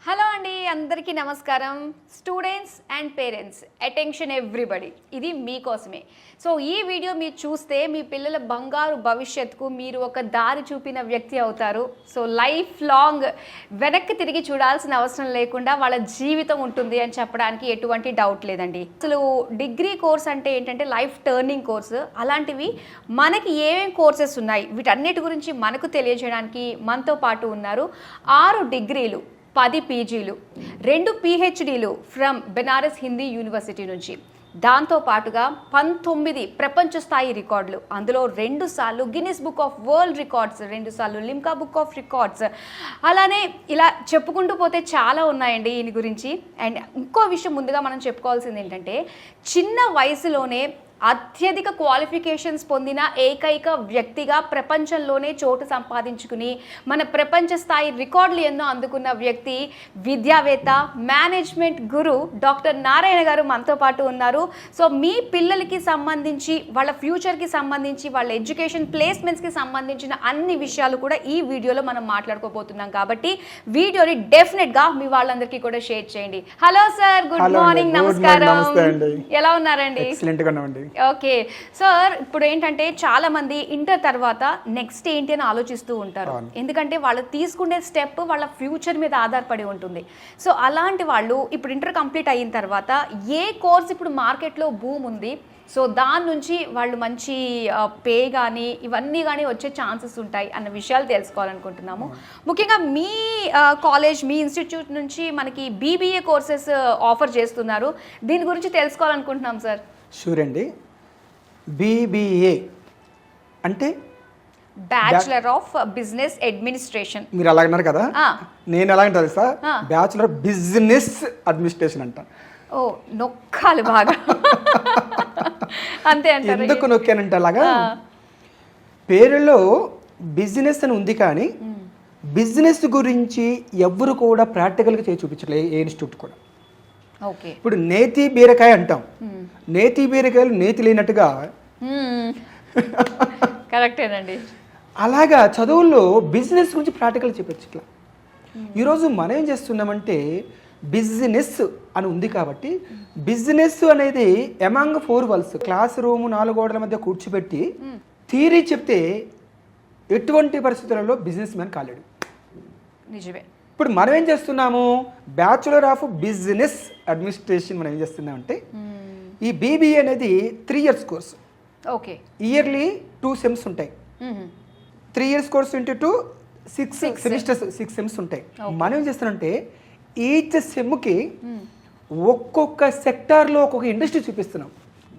Hello అండి, అందరికీ నమస్కారం. Students and parents, attention everybody, ఇది మీకోసమే. సో ఈ వీడియో మీరు చూస్తే మీ పిల్లల బంగారు భవిష్యత్తుకు మీరు ఒక దారి చూపిన వ్యక్తి అవుతారు. సో లైఫ్ లాంగ్ వెనక్కి తిరిగి చూడాల్సిన అవసరం లేకుండా వాళ్ళ జీవితం ఉంటుంది అని చెప్పడానికి ఎటువంటి డౌట్ లేదండి. అసలు డిగ్రీ కోర్స్ అంటే ఏంటంటే లైఫ్ టర్నింగ్ కోర్సు. అలాంటివి మనకి ఏమేమి కోర్సెస్ ఉన్నాయి వీటన్నిటి గురించి మనకు తెలియజేయడానికి మనతో పాటు ఉన్నారు. 6 డిగ్రీలు, 10 పీజీలు, 2 PhDలు ఫ్రమ్ బెనారస్ హిందీ యూనివర్సిటీ నుంచి, దాంతో పాటుగా 19 ప్రపంచ స్థాయి రికార్డులు, అందులో 2 సార్లు Guinness book of world records, 2 సార్లు లిమ్కా బుక్ ఆఫ్ రికార్డ్స్, అలానే ఇలా చెప్పుకుంటూ పోతే చాలా ఉన్నాయండి దీని గురించి. అండ్ ఇంకో విషయం ముందుగా మనం చెప్పుకోవాల్సింది ఏంటంటే, చిన్న వయసులోనే అత్యధిక క్వాలిఫికేషన్స్ పొందిన ఏకైక వ్యక్తిగా ప్రపంచంలోనే చోటు సంపాదించుకుని మన ప్రపంచ స్థాయి రికార్డులు ఎన్నో అందుకున్న వ్యక్తి, విద్యావేత్త, మేనేజ్మెంట్ గురు డాక్టర్ నారాయణ గారు మనతో పాటు ఉన్నారు. సో మీ పిల్లలకి సంబంధించి, వాళ్ళ ఫ్యూచర్కి సంబంధించి, వాళ్ళ ఎడ్యుకేషన్ ప్లేస్మెంట్స్కి సంబంధించిన అన్ని విషయాలు కూడా ఈ వీడియోలో మనం మాట్లాడుకోబోతున్నాం. కాబట్టి వీడియోని డెఫినెట్గా మీ వాళ్ళందరికీ కూడా షేర్ చేయండి. హలో సార్, గుడ్ మార్నింగ్, నమస్కారం. ఎలా ఉన్నారండి? ఓకే సార్, ఇప్పుడు ఏంటంటే చాలా మంది ఇంటర్ తర్వాత నెక్స్ట్ ఏంటి అని ఆలోచిస్తూ ఉంటారు. ఎందుకంటే వాళ్ళు తీసుకునే స్టెప్ వాళ్ళ ఫ్యూచర్ మీద ఆధారపడి ఉంటుంది. సో అలాంటి వాళ్ళు ఇప్పుడు ఇంటర్ కంప్లీట్ అయిన తర్వాత ఏ కోర్స్ ఇప్పుడు మార్కెట్లో బూమ్ ఉంది, సో దాని నుంచి వాళ్ళు మంచి పే కానీ ఇవన్నీ కానీ వచ్చే ఛాన్సెస్ ఉంటాయి అన్న విషయాలు తెలుసుకోవాలనుకుంటున్నాము. ముఖ్యంగా మీ కాలేజ్, మీ ఇన్స్టిట్యూట్ నుంచి మనకి BBA కోర్సెస్ ఆఫర్ చేస్తున్నారు. దీని గురించి తెలుసుకోవాలనుకుంటున్నాం సార్. షూర్ అండి. BBA అంటే బ్యాచులర్ ఆఫ్ బిజినెస్ అడ్మినిస్ట్రేషన్. మీరు అలాగన్నారు కదా, నేను ఎలాగంటే తెలుసా, బ్యాచులర్ బిజినెస్ అడ్మినిస్ట్రేషన్ అంట. ఓ, నొక్కాలి బాగా. అంతే అంటారు. ఎందుకు నొక్కానంటే అలాగా, పేరులో బిజినెస్ అని ఉంది కానీ బిజినెస్ గురించి ఎవరు కూడా ప్రాక్టికల్గా చేసి చూపించట్లేదు, ఏ ఇన్స్టిట్యూట్ కూడా. ఇప్పుడు నేతి బీరకాయ అంటాం, నేతి బీరకాయలు నేతి లేనట్టుగా కరెక్టేనండి. అలాగా చదువుల్లో బిజినెస్ గురించి ప్రాక్టికల్ చెప్పచ్చు. ఈరోజు మనం ఏం చేస్తున్నామంటే బిజినెస్ అని ఉంది కాబట్టి బిజినెస్ అనేది అమాంగ్ 4 walls, క్లాస్ రూమ్ 4 గోడల మధ్య కూర్చోబెట్టి థియరీ చెప్తే ఎటువంటి పరిస్థితులలో బిజినెస్ మ్యాన్ కాలేడు. నిజమే. ఇప్పుడు మనం ఏం చేస్తున్నాము, బ్యాచులర్ ఆఫ్ బిజినెస్ అడ్మినిస్ట్రేషన్ మనం ఏం చేస్తున్నామంటే ఈ BBA అనేది 3 years course. Okay. Yearly 2 sems ఉంటాయి. 3 years course into 2 6 semesters, 6 sems ఉంటాయి. మనం ఏం చేస్తున్నామంటే ఈచ్ సెమ్కి ఒక్కొక్క సెక్టార్లో ఒక్కొక్క ఇండస్ట్రీ చూపిస్తున్నాం.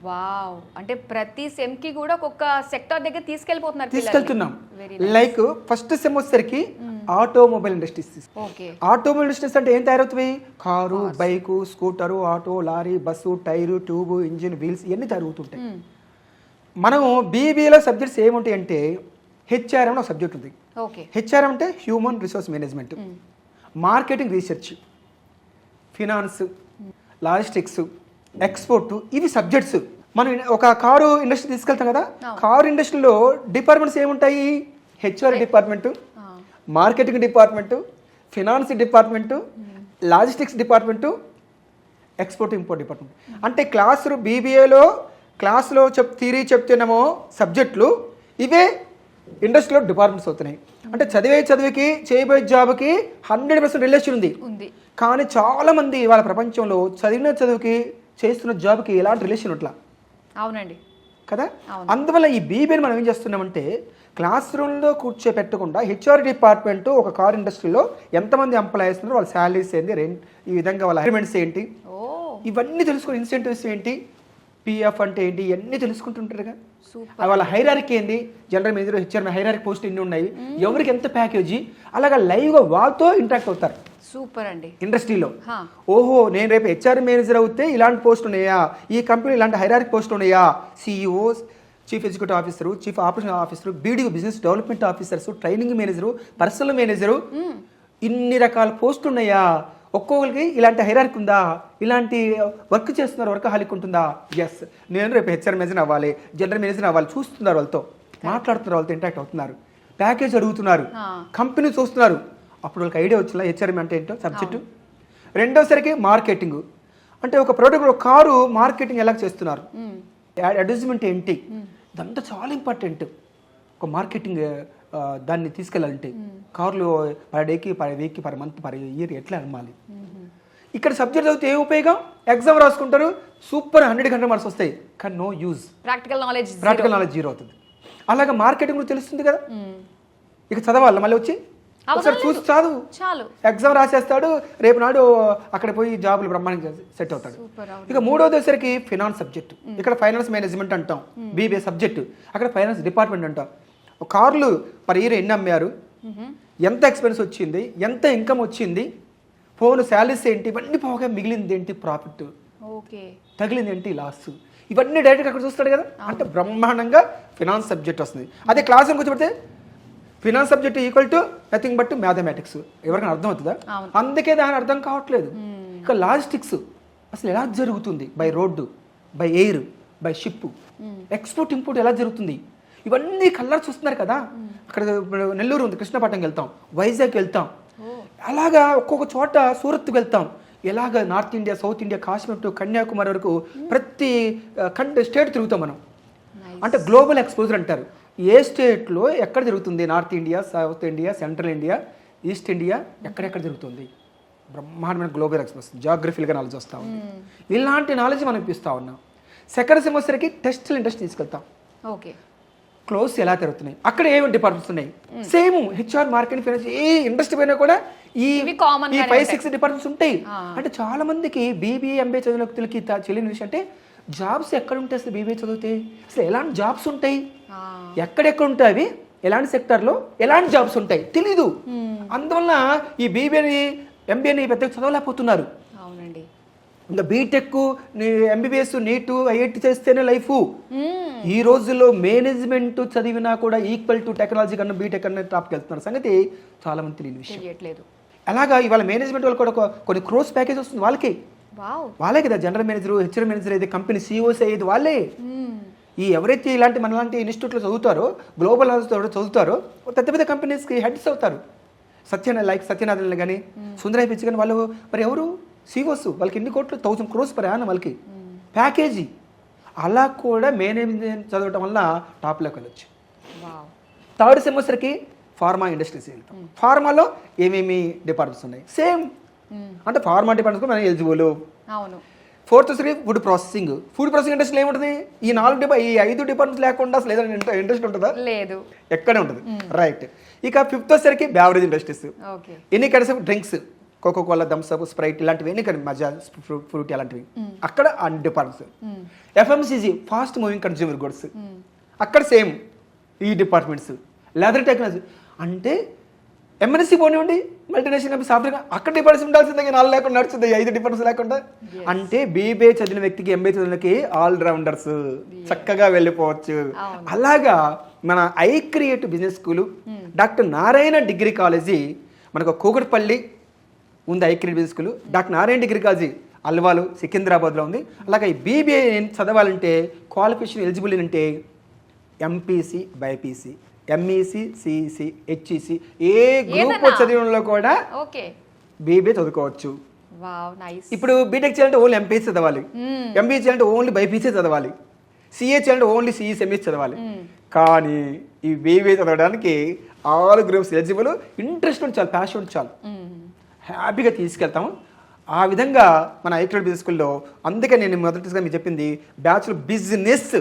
వావ్, అంటే ప్రతి సెమ్ కి కూడా ఒక్కొక్క సెక్టార్ దగ్గర తీసుకెళ్తున్నాం. లైక్ ఫస్ట్ సెమ్ వచ్చేసరికి ఆటోమొబైల్ ఇండస్ట్రీస్. ఆటోమొబైల్ ఇండస్ట్రీస్ అంటే ఏం తయారవుతాయి, car, bike, scooter, auto, lorry, bus, tyre, tube, engine, wheels ఇవన్నీ తయారవుతుంటాయి. మనం BBAలో సబ్జెక్ట్స్ ఏముంటాయి అంటే HRM ఒక సబ్జెక్ట్ ఉంది. HRM అంటే human resource management, marketing research, finance, logistics, export, ఇవి సబ్జెక్ట్స్. మనం ఒక కారు ఇండస్ట్రీ తీసుకెళ్తాం కదా, కారు ఇండస్ట్రీలో డిపార్ట్మెంట్స్ ఏముంటాయి, HR department, marketing department, finance department, logistics department, export import department. అంటే BBAలో క్లాస్లో థియరీ చెప్తున్నామో సబ్జెక్టులు, ఇవే ఇండస్ట్రీలో డిపార్ట్మెంట్స్ అవుతున్నాయి. అంటే చదివికి చేయబోయే జాబ్కి 100% రిలేషన్ ఉంది. కానీ చాలామంది వాళ్ళ ప్రపంచంలో చదివిన చదువుకి చేస్తున్న జాబ్కి ఎలాంటి రిలేషన్ ఉంట్లా. అవునండి కదా. అందువల్ల ఈ BBAని మనం ఏం చేస్తున్నామంటే క్లాస్ రూమ్లో కూర్చోపెట్టకుండా HR డిపార్ట్మెంట్ ఒక కార్ ఇండస్ట్రీలో ఎంతమంది ఎంప్లాయీస్ ఉన్నారు, వాళ్ళ శాలరీస్ ఏంటి, ఈ విధంగా వాళ్ళ అగ్రిమెంట్స్ ఏంటి, ఇవన్నీ తెలుసుకుని, ఇన్సెంటివ్స్ ఏంటి, PF అంటే ఏంటి, ఇవన్నీ తెలుసుకుంటుంటారుగా. వాళ్ళ హైరార్కీ ఏంది, general manager, HR hierarchy post ఎన్ని ఉన్నాయి, ఎవరికి ఎంత ప్యాకేజీ, అలాగా లైవ్గా వాళ్ళతో ఇంటరాక్ట్ అవుతారు. సూపర్ అండి. ఇండస్ట్రీలో ఓహో, నేను రేపు HR మేనేజర్ అవుతే ఇలాంటి పోస్ట్ ఉన్నాయా, ఈ కంపెనీ ఇలాంటి హైరార్కీ పోస్ట్ ఉన్నాయా, CEO, chief executive officer, chief operation officer, BDO business development officers, training manager, personal manager, ఇన్ని రకాల పోస్టులు ఉన్నాయా, ఒక్కొక్కరికి ఇలాంటి హైరార్కీ ఉందా, ఇలాంటి వర్క్ చేస్తున్నారు, వర్క్ హాలిక్ ఉంటుందా. ఎస్, నేను రేపు HR మేనేజర్ అవ్వాలి, జనరల్ మేనేజర్ అవ్వాలి, చూస్తున్నారు, వాళ్ళతో మాట్లాడుతున్నారు, వాళ్ళతో ఇంటరాక్ట్ అవుతున్నారు, ప్యాకేజ్ అడుగుతున్నారు, కంపెనీ చూస్తున్నారు. అప్పుడు వాళ్ళకి ఐడియా వచ్చిందా హెచ్ఆర్ఎం అంటే ఏంటో సబ్జెక్టు. రెండోసరికి మార్కెటింగ్, అంటే ఒక ప్రోడక్ట్ ఒక కారు మార్కెటింగ్ ఎలా చేస్తున్నారు, అడ్వర్టైజ్మెంట్ ఏంటి, ఇదంతా చాలా ఇంపార్టెంట్. ఒక మార్కెటింగ్ దాన్ని తీసుకెళ్ళాలంటే కార్లు పర్ డేకి పర్ వీక్కి పర్ మంత్ పర్ ఇయర్ ఎట్లా అమ్మాలి. ఇక్కడ సబ్జెక్ట్ చదివితే ఏ ఉపయోగం, ఎగ్జామ్ రాసుకుంటారు సూపర్ 100 మార్క్స్ వస్తాయి, కానీ no use, practical knowledge zero అవుతుంది. అలాగే మార్కెటింగ్ కూడా తెలుస్తుంది కదా, ఇక చదవాలి మళ్ళీ వచ్చి ఒకసారి చూసి చదువు చాలు, ఎగ్జామ్ రాసేస్తాడు, రేపు నాడు అక్కడ పోయి జాబులు బ్రహ్మాండంగా సెట్ అవుతాడు. ఇక మూడోది వచ్చేసరికి ఫైనాన్స్ సబ్జెక్ట్, ఇక్కడ ఫైనాన్స్ మేనేజ్మెంట్ అంటాం, బీబీఏ సబ్జెక్ట్, అక్కడ ఫైనాన్స్ డిపార్ట్మెంట్ అంటాం. కార్లు పర్ ఇయర్ ఎన్ని అమ్మారు, ఎంత ఎక్స్పెన్స్ వచ్చింది, ఎంత ఇన్కమ్ వచ్చింది, ఫోన్ శాలరీస్ ఏంటి, ఇవన్నీ పోగా మిగిలింది ఏంటి ప్రాఫిట్, తగిలింది ఏంటి లాస్, ఇవన్నీ డైరెక్ట్గా అక్కడ చూస్తాడు కదా. అంటే బ్రహ్మాండంగా ఫినాన్స్ సబ్జెక్ట్ వస్తుంది. అదే క్లాస్ కూర్చోబెడితే finance subject equal to nothing but mathematics, ఎవరికైనా అర్థం అవుతుందా, అందుకే దాని అర్థం కావట్లేదు. ఇక లాజిస్టిక్స్ అసలు ఎలా జరుగుతుంది, by road, by air, by ship, export import ఎలా జరుగుతుంది, ఇవన్నీ కలర్ చూస్తున్నారు కదా. అక్కడ నెల్లూరు ఉంది, కృష్ణపట్నంకి వెళ్తాం, వైజాగ్ వెళ్తాం, అలాగా ఒక్కొక్క చోట సూరత్కి వెళ్తాం, ఎలాగ north India, south India, Kashmir to Kanyakumari వరకు ప్రతి స్టేట్ తిరుగుతాం మనం. అంటే గ్లోబల్ ఎక్స్పోజర్ అంటారు. ఏ స్టేట్లో ఎక్కడ జరుగుతుంది, north India, south India, central India, east India, ఎక్కడెక్కడ జరుగుతుంది, బ్రహ్మాండమైన గ్లోబల్ ఎక్స్పోజ్, జాగ్రఫికల్గా నాలెడ్జ్ వస్తూ ఉంది. ఇలాంటి నాలెడ్జ్ మనం ఇప్పిస్తూ ఉన్నాం. సెకండ్ సెమిస్టర్కి టెస్టులు ఇండస్ట్రీ తీసుకెళ్తాం, ఓకే, క్లోజ్ ఎలా తిరుగుతున్నాయి, అక్కడ ఏమేమి డిపార్ట్మెంట్స్ ఉన్నాయి, సేమ్ హెచ్ఆర్, మార్కెటింగ్, ఫైనాన్స్, ఏ ఇండస్ట్రీ పైన కూడా ఈ 5-6 డిపార్ట్మెంట్స్ ఉంటాయి. అంటే చాలా మందికి బీబీఏ ఎంబీఏ చదివిన వ్యక్తులకి తెలియని విషయం అంటే జాబ్స్ ఎక్కడ ఉంటాయి, అసలు బీబీఏ చదివితే అసలు ఎలాంటి జాబ్స్ ఉంటాయి, ఎక్కడెక్కడ ఉంటాయి, అవి ఎలాంటి సెక్టార్లో ఎలాంటి జాబ్స్ ఉంటాయి తెలీదు. అందువల్ల ఈ బీబీఏని ఎంబీఏని పెద్దగా చదవలేకపోతున్నారు. ఇంకా బీటెక్, ఎంబీబీఎస్, నీటు, ఐఐటి చేస్తేనే లైఫ్. ఈ రోజుల్లో మేనేజ్మెంట్ చదివినా కూడా ఈక్వల్ టు టెక్నాలజీ కన్నా బీటెక్ కన్నా టాప్కి వెళ్తున్నారు సంగతి చాలా మంది తెలియని విషయం. అలాగా ఇవాళ మేనేజ్మెంట్ వాళ్ళు కూడా కొన్ని క్రోస్ ప్యాకేజ్ వస్తుంది వాళ్ళే కదా, జనరల్ మేనేజర్, హెచ్ఆర్ మేనేజర్ అయితే కంపెనీ సీఈఓస్ అయ్యేది వాళ్ళే. ఈ ఎవరైతే ఇలాంటి మనలాంటి ఇన్స్టిట్యూట్లో చదువుతారో, గ్లోబల్ చదువుతారో పెద్ద పెద్ద కంపెనీస్కి హెడ్స్ అవుతారు. సత్యనాథన్ కానీ, సుందరయ్య పిచ్చి కానీ, వాళ్ళు మరి ఎవరు సీఓస్, వాళ్ళకి ఎన్ని కోట్లు, 1000 crores per annum వాళ్ళకి ప్యాకేజీ. అలా కూడా మేనేజ్మెంట్ చదవటం వల్ల టాప్లోకి వెళ్ళొచ్చు. థర్డ్ సెమిస్టర్కి ఫార్మా ఇండస్ట్రీస్ వెళ్తాం. ఫార్మాలో ఏమేమి డిపార్ట్మెంట్స్ ఉన్నాయి, సేమ్. అంటే ఫార్మా డిపార్ట్మెంట్స్ మనం ఎలిజిబుల్. ఫోర్త్ వచ్చి ఫుడ్ ప్రాసెసింగ్ ఇండస్ట్రీ ఏముంటుంది, ఈ 5 డిపార్ట్మెంట్స్ లేకుండా అసలు ఏదైనా ఇండస్ట్రీ ఉంటుందా, లేదు, ఎక్కడే ఉంటుంది. రైట్. ఇక ఫిఫ్త్ వచ్చేసరికి బ్యావరేజ్ ఇండస్ట్రీస్, ఎన్ని kinds of drinks, Coca Cola, Thums Up, Sprite, ఇలాంటివి ఎన్ని కానీ, మజా, ఫ్రూటీ, అలాంటివి అక్కడ అన్ని departments. FMCG, fast moving consumer goods, అక్కడ సేమ్ ఈ డిపార్ట్మెంట్స్. లెదర్ టెక్నాలజీ అంటే ఎంఎన్సీ పోనివ్వండి, మల్టీనేషనల్ కంపెనీ, సాఫ్ట్వేర్, అక్కడ డిపార్ట్మెంట్స్ ఉండాల్సిందే, 4 లేకుండా నడుస్తుంది, 5 డిపార్ట్మెంట్స్ లేకుండా. అంటే బీబీఏ చదివిన వ్యక్తికి, ఎంబీఏ చదివినకి ఆల్రౌండర్స్, చక్కగా వెళ్ళిపోవచ్చు. అలాగా మన I creative business school, doctor Narayana degree college మనకు కూకట్పల్లి ఉంది, I creative business school. Doctor Narayana degree college Alwal, సికింద్రాబాద్లో ఉంది. అలాగే ఈ బీబీఏ చదవాలంటే క్వాలిఫికేషన్ ఎలిజిబుల్ ఏంటంటే MPC, BiPC, MEC, CEC, HEC, ఏ గ్రూప్ చదివినలో కూడా బీబీఏ చదువుకోవచ్చు. ఇప్పుడు బీటెక్ చేయాలంటే ఓన్లీ ఎంపీసీ చదవాలి, ఎంబీఏ చేయాలంటే ఓన్లీ బైపీసీ చదవాలి, సిఏ చేయాలంటే ఓన్లీ సిఈసి, ఎంఈసి చదవాలి. కానీ ఈ బీబీఏ చదవడానికి ఆల్ గ్రూప్స్ ఎలిజిబుల్, ఇంట్రెస్ట్ ఉంటే చాలు, ప్యాషన్ ఉంటే చాలు, హ్యాపీగా తీసుకెళ్తాము. ఆ విధంగా మన ఐక్రెడిట్ బిజినెస్ స్కూల్లో, అందుకే నేను మొదటిగా మీకు చెప్పింది బ్యాచులర్ బిజినెస్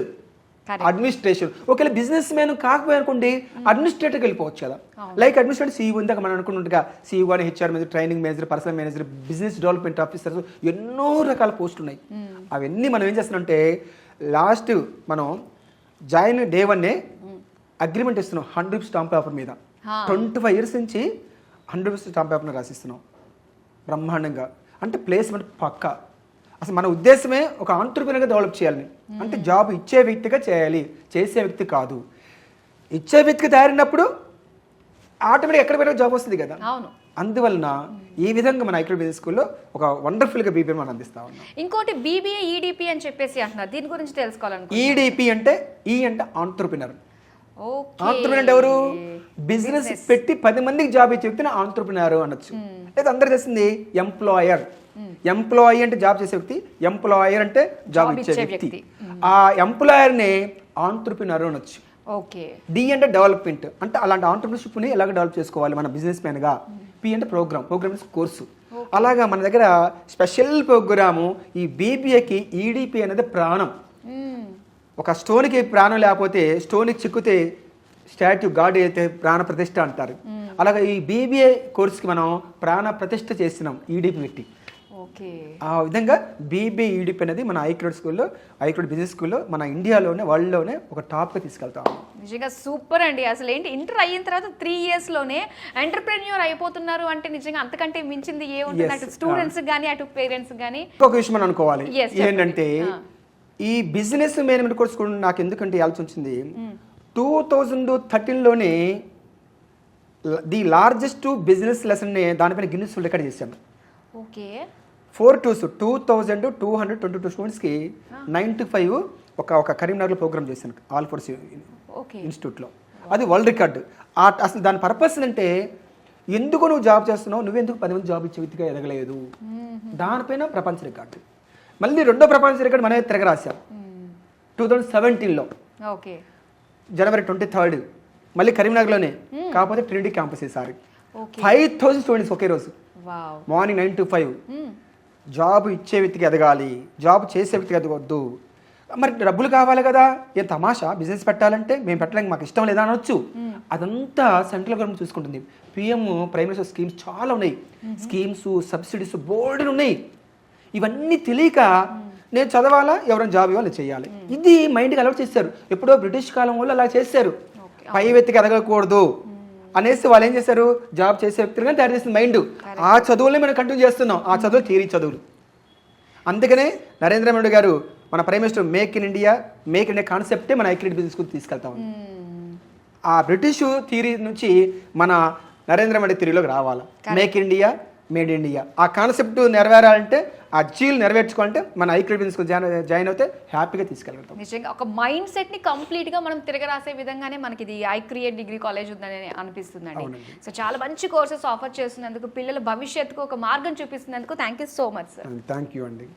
అడ్మినిస్ట్రేషన్. ఒకవేళ బిజినెస్ మ్యాన్ కాకపోయానుకోండి, అడ్మినిస్ట్రేటర్కి వెళ్ళిపోవచ్చు కదా. లైక్ అడ్మినిస్ట్రేటర్, సీఈఓ, ఇందాక మనం అనుకున్నట్టుగా సీఈఓ అని, HR manager, training manager, personal manager, business development officers, ఎన్నో రకాల పోస్టులు ఉన్నాయి. అవన్నీ మనం ఏం చేస్తున్నామంటే లాస్ట్ మనం జాయిన్ డే 1 అగ్రిమెంట్ ఇస్తున్నాం 100 రూపీస్ స్టాంప్ పేపర్ మీద. 25 years నుంచి 100 రూపీస్ స్టాంప్ పేపర్ని రాసిస్తున్నాం బ్రహ్మాండంగా. అంటే ప్లేస్మెంట్ పక్కా. అసలు మన ఉద్దేశమే ఒక ఆంట్రప్రెన్యూర్గా డెవలప్ చేయాలని. అంటే జాబ్ ఇచ్చే వ్యక్తిగా చేయాలి, చేసే వ్యక్తి కాదు. ఇచ్చే వ్యక్తికి తయారైనప్పుడు ఆటోమేటిక్ ఎక్కడ పోయినా జాబ్ వస్తుంది కదా. అందువలన ఈ విధంగా మన ఐక్రెడిట్ బిజినెస్ స్కూల్లో ఒక వండర్ఫుల్గా బీబీఏ మనం అందిస్తా ఉన్నాం. ఇంకోటి బీబీఏ ఈడీపీ అని చెప్పేసి అంటున్నారు, దీని గురించి తెలుసుకోవాలనుకుంటున్నాను. ఈడీపీ అంటే ఈ అంటే ఆంట్రప్రెన్యూర్, ఆంటర్ప్రినర్ అంటే ఎవరు? బిజినెస్ పెట్టి 10 మందికి జాబ్ ఇచ్చే వ్యక్తిని ఆంటర్ప్రినర్ అనొచ్చు. లేదా అందరు తెలిసింది ఎంప్లాయర్. ఎంప్లాయీ అంటే జాబ్ చేసే వ్యక్తి, ఎంప్లాయర్ అంటే జాబ్ ఇచ్చే వ్యక్తి. ఆ ఎంప్లాయర్ ని ఆంటర్ప్రినర్ అనొచ్చు. ఓకే. డి అంటే డెవలప్మెంట్, అంటే అలాంటి ఆంటర్ప్రినర్షిప్ ని ఎలాగ డెవలప్ చేసుకోవాలి మన బిజినెస్ మ్యాన్ గా. పి అంటే ప్రోగ్రామ్ కోర్సు. అలాగా మన దగ్గర స్పెషల్ ప్రోగ్రాము ఈ బీబీఏకి ఈడిపి అనేది ప్రాణం. ఒక స్టోన్కి ప్రాణం లేకపోతే స్టోన్కి చిక్కితే స్టాట్యూ గాడ్ అయితే ప్రాణ ప్రతిష్ఠ అంటారు. అలాగే ఈ బీబీఏ కోర్సుకి మనం ప్రాణ ప్రతిష్ఠ చేస్తున్నాం ఈడిపి పెట్టి. ఆ విధంగా బీబీఏ ఈడిపి అనేది మన ఐక్రోడ్ స్కూల్లో, ఐక్రోడ్ బిజినెస్ స్కూల్లో మన ఇండియాలోనే వరల్డ్లోనే ఒక టాప్గా తీసుకెళ్తాం. నిజంగా సూపర్ అండి. అసలు ఏంటి, ఇంటర్ అయిన తర్వాత 3 ఇయర్స్లోనే ఎంటర్ప్రెన్యూర్ అయిపోతున్నారు అంటే నిజంగా అంతకంటే మించింది ఏ ఉంటుంది అటు స్టూడెంట్స్ కానీ అటు పేరెంట్స్ కానీ. ఒక విషయం మనం అనుకోవాలి ఏంటంటే ఈ బిజినెస్ మేనేజ్మెంట్ కోర్స్ కూడా నాకు ఎందుకంటే ఆలోచన వచ్చింది. 2013లోనే ది లార్జెస్ట్ బిజినెస్ లెసన్ దానిపైన గిన్నిస్ వరల్డ్ రికార్డ్ చేశాను. ఓకే. 2222 స్టూడెంట్స్కి 9 to 5 ఒక కరీంనగర్లో ప్రోగ్రామ్ చేశాను ఆల్ ఫోర్స్ ఇన్స్టిట్యూట్లో. అది వరల్డ్ రికార్డ్. అసలు దాని పర్పస్ అంటే ఎందుకు నువ్వు జాబ్ చేస్తున్నావు, నువ్వెందుకు 10 మంది జాబ్ ఇచ్చే వ్యక్తిగా ఎదగలేదు, దానిపైన ప్రపంచ రికార్డు. మళ్ళీ రెండో ప్రపంచ రికార్డు మనమే తిరగరాశాం 2017లో. ఓకే. జనవరి 23 మళ్ళీ కరీంనగర్లోనే, కాకపోతే ట్రినిటీ క్యాంపస్ ఈసారి. 5000 స్టూడెంట్స్ ఒకే రోజు, మార్నింగ్ 9 to 5. జాబ్ ఇచ్చే వ్యక్తికి ఎదగాలి, జాబ్ చేసే వ్యక్తికి ఎదగొద్దు. మరి డబ్బులు కావాలి కదా, ఏం తమాషా బిజినెస్ పెట్టాలంటే మేము పెట్టడానికి మాకు ఇష్టం లేదా అనొచ్చు. అదంతా సెంట్రల్ గవర్నమెంట్ చూసుకుంటుంది. పిఎం ప్రైమ్ మినిస్టర్ స్కీమ్స్ చాలా ఉన్నాయి, స్కీమ్స్ సబ్సిడీస్ బోర్డులు ఉన్నాయి. ఇవన్నీ తెలియక నేను చదవాలా, ఎవరైనా జాబ్ ఇవ్వాలి చేయాలి, ఇది మైండ్కి అలవాటు చేశారు. ఎప్పుడో బ్రిటిష్ కాలం వాళ్ళు అలా చేశారు, పై వ్యక్తికి ఎదగకూడదు అనేసి వాళ్ళు ఏం చేశారు, జాబ్ చేసే వ్యక్తిగా తయారు చేసిన మైండ్. ఆ చదువులనే మనం కంటిన్యూ చేస్తున్నాం, ఆ చదువులు థియరీ చదువులు. అందుకనే నరేంద్ర మోడీ గారు మన prime minister make in India కాన్సెప్టే మన ఐక్రెడిట్ బిజినెస్ స్కూల్ తీసుకెళ్తాం. ఆ బ్రిటిష్ థియరీ నుంచి మన నరేంద్ర మోడీ థియరీలోకి రావాలి. Make in India, made India, ఆ కాన్సెప్ట్ నెరవేరాలంటే, ఆ జీలు నెరవేర్చుకోవాలంటే మన ఐక్రెడిట్ బిజినెస్ స్కూల్ జాయిన్ అవుతే హ్యాపీగా తీసుకెళ్తాం. నిజంగా ఒక మైండ్ సెట్ని కంప్లీట్గా మనం తిరగరాసే విధంగానే మనకి ఇది ఐక్రియేట్ డిగ్రీ కాలేజ్ ఉందని అనిపిస్తుందండి. సో చాలా మంచి కోర్సెస్ ఆఫర్ చేస్తున్నందుకు, పిల్లల భవిష్యత్తుకు ఒక మార్గం చూపిస్తున్నందుకు thank you so much sir. Thank you అండి.